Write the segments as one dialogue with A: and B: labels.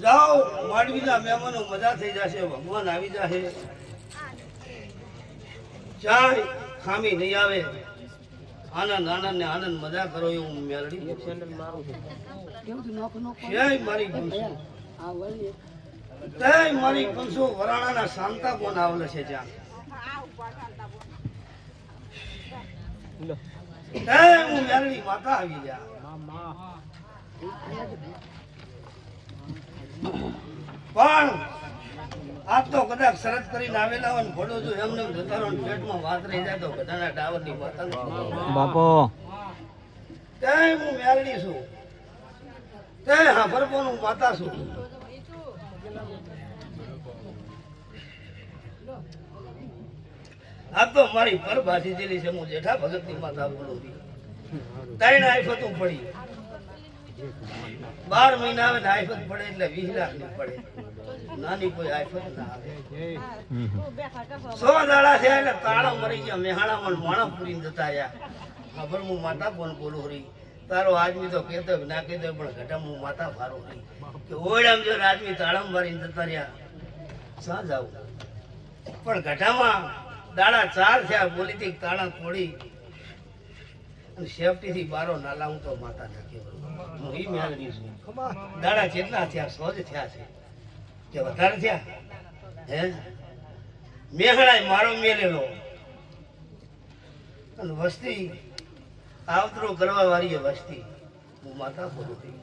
A: જાઓ માંડવીના મહેમાનો મજા થઈ જશે, ભગવાન આવી જશે. ચાય ખામી નહીં આવે, આનંદ આનંદ ને આનંદ મજા કરો એવું મેળવી મારી પંસો મારી પંસો વરાણાના શાંતા કોણ આવેલ છે જ્યાં હું મેળવી માતા આવી જા. પણ આજ તો કદાચ શરત કરીને આવેલા હોય ને ભડો જો એમને જતા રહો પેટમાં વાત રહી જાય તો બધાના ટાવર ની વાત બાપો તે હું મેળવી છું, તે હા ભરપોનું માતા છું. આ તો મારી પર બાજી જેલી છે, હું જેઠા ભગત ની માતા બોલું છું. 3 આફતું પડી, 12 મહિના આવે ને આફત પડે એટલે 20 લાખ ની પડે, નાની કોઈ આફત ના આવે. 100 દાડા છે એટલે તાળા મરી ગયા, મેહાણામાં માણા પૂરીને જતા રહ્યા. ખબર હું માતા કોણ બોલું રહી, તારો આદમી તો કહેતો ના કહેતો પણ ઘટા હું માતા ફારો રહી કે ઓળામ જો આદમી તાળા મારીને જતા રહ્યા, સા જાવ. પણ ઘટામાં દાડા 4 થયા, બોલીથી તાળા તોડી સેફટી થી બારો નાલા હું તો માતા નાખી. હું એ મેળવી છું. દાડા જેટલા થયા 100 જ થયા છે કે વધારે થયા હે. મેહણાય મારો મેલેલો અને વસ્તી આવતરો કરવા વાળી વસ્તી હું માતા બોલું છું.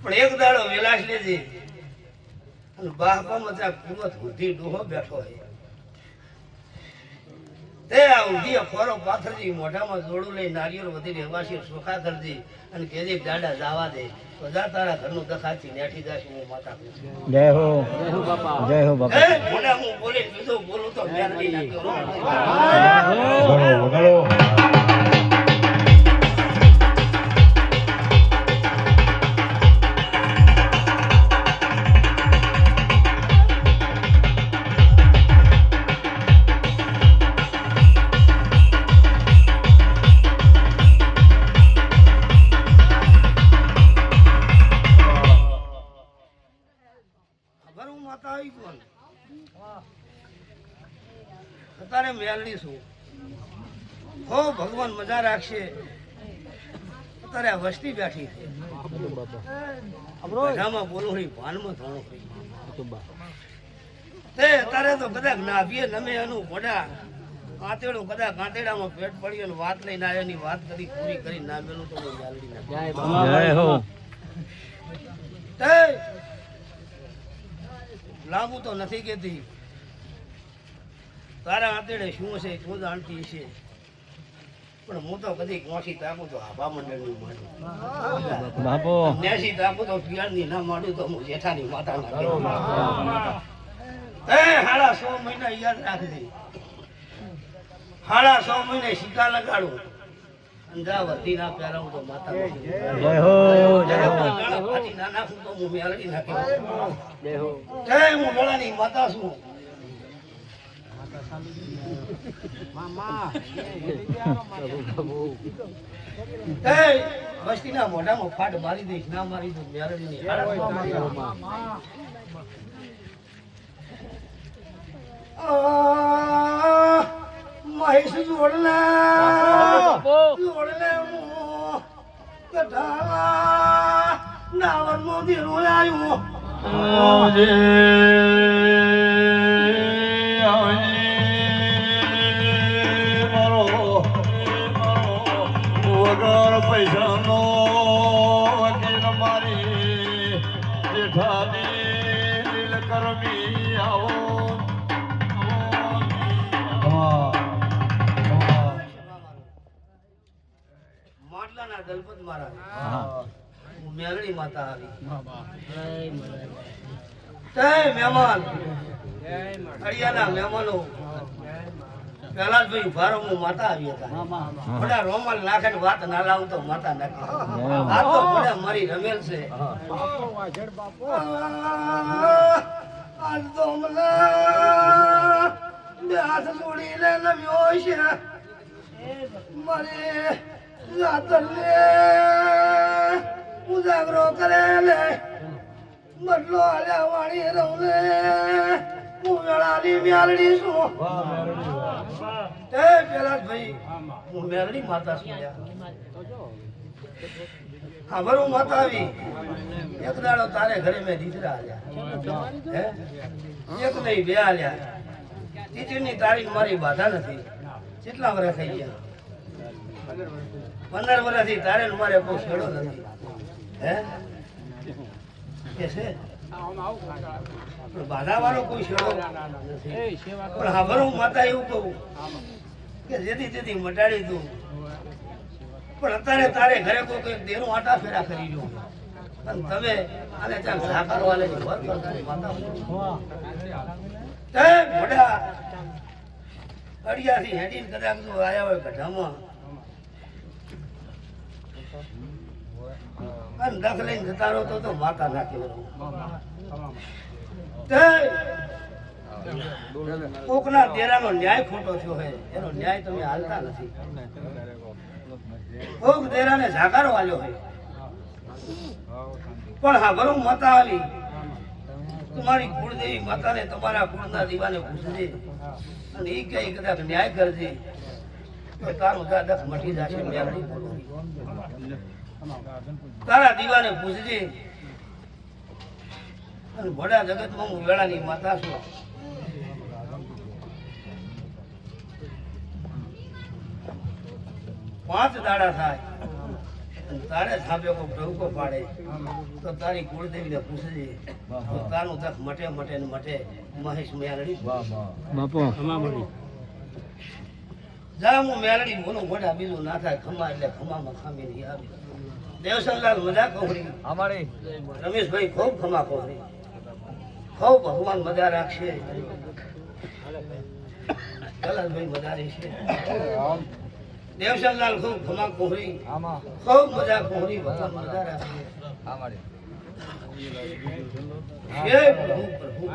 A: પણ એક દાડો વેલાશ લેજે અને બાપામાં ત્યાં કુવત બુદ્ધિ ડોહો બેઠો હોય તે આ ઉધી ફોરો પાથરજી, મોઢામાં જોડું લઈ નારિયેળ વધી રહેવાસી સોખા કરજી અને કેજી દાડા જાવા દે તો જા તારા ઘરનું દખાતી નેઠી જશે. હું માતા કહું છું. જય હો બાપા, જય હો બાપા. મોઢા હું બોલી બીજું બોલું તો મેરડી નાખ્યો. અત્યારે મેલડી છું હો, ભગવાન મજા રાખશે. અત્યારે આ વસ્તી બેઠી છે, બોલું ભાનમાં ધોણું તે અત્યારે તો કદાચ નાભીએ નમે એનું ઘોડા કાંતેડું કદાચ કાંતેડામાં પેટ પડી અને વાત લઈને આવ્યાની વાત કરી પૂરી કરી નામેલું તો મેલડી લાંબુ તો નથી કેતી. તારા આંતેડે શું છે શું જાણતી છે, પણ હું તો કદી કોશી તાકું તો આભા મંડળની માનું, નેસી તાકું તો પિયાળની ના માનું તો હું જેઠાની માતા ના. હાડા 100 મહિના યાદ રાખજે, હાડા 100 મહિને સીતા લગાડું અને જા વધી ના પહેરાવું તો માતા. જય હો જય હો. ના નાખું તો હું મેળવી નાખ્યો. જય હો જય. હું મેળાની માતા છું. વસ્તીના મોઢામાં ફાટ મારી દઈશ, ના મારી દઉં મેળવી મહેશ જોડલા જોડલે કઢા નાવર મોદી રોયાયો
B: પૈસાનો વકીલ મારી જેઠાની દિલ કરમી આવો.
A: માટલાના દલપત મારા મેલડી માતા આવી. જય મહેમાન, અડિયાના મહેમાનો પેલા ભાઈ ભારો હું માતા આવી હતા. બધા રોમાલ નાખે વાત ના લાવું તો માતા નાખે. આ તો બધા મારી રમેલ છે. આજ તો મને બે હાથ જોડીને નમ્યો છે મારે જાતરને ઉજાગરો કરે લે બદલો આલ્યા વાળી રહું ને હું વેળાની મ્યાલડી છું તે પેલા ભાઈ હું મેલડી માતા છું ખબર હું માતા આવી એક દાડો તારે ઘરે મેં દીકરા આલ્યા હે એક નહીં બે આલ્યા તીજની તારીખ મારી બાધા નથી કેટલા વર્ષ થઈ ગયા 15 વર્ષથી તારે ને મારે કોઈ છેડો નથી હે કે છે બાધા વાળો કોઈ છેડો નથી પણ ખબર હું માતા એવું કહું કે જેથી તેથી મટાડી તું પણ અત્યારે તારે ઘરે કોઈ દેનું આટા ફેરા કરી દો અને તમે આને ત્યાં ઘા કરવા લઈ મોટા અડિયાથી હેડીને કદાચ જો આયા હોય ગઢામાં અને દખ લઈને જતા રહો તો માતા નાખી કોકના દેરાનો ન્યાય ખોટો થયો હોય એનો ન્યાય તમે હાલતા નથી કોક દેરાને જાકારો આલ્યો હોય પણ હા બરો માતા આવી તમારી કુળદેવી માતાને તમારા કુળના દીવાને પૂછજે અને એ કઈ કદાચ ન્યાય કરજે તો તારું દખ મટી જશે મેળવી તારા દીવાને પૂછજે અને ભોળા જગતમાં હું વેળાની માતા છું પાંચ દાડા થાય તારે થાપ્યો કોઈ ટવકો પાડે તો તારી કુળદેવીને પૂછજે તો તારું દખ મટે મટે ને મટે મહેશ મેલડી જા હું મેલડી બોલું મોઢા બીજું ના થાય ખમા એટલે ખમામાં ખામી નહીં આવી દેવસનલાલ મજા કોહરી અમારી રમેશભાઈ ખૂબ ખમા કોહરી ખૂબ ભગવાન મજા રાખશે કલાશભાઈ મજા રહેશે દેવસનલાલ ખૂબ ખમા કોહરી ખૂબ મજા કોહરી ભગવાન મજા રાખશે હે પ્રભુ પ્રભુ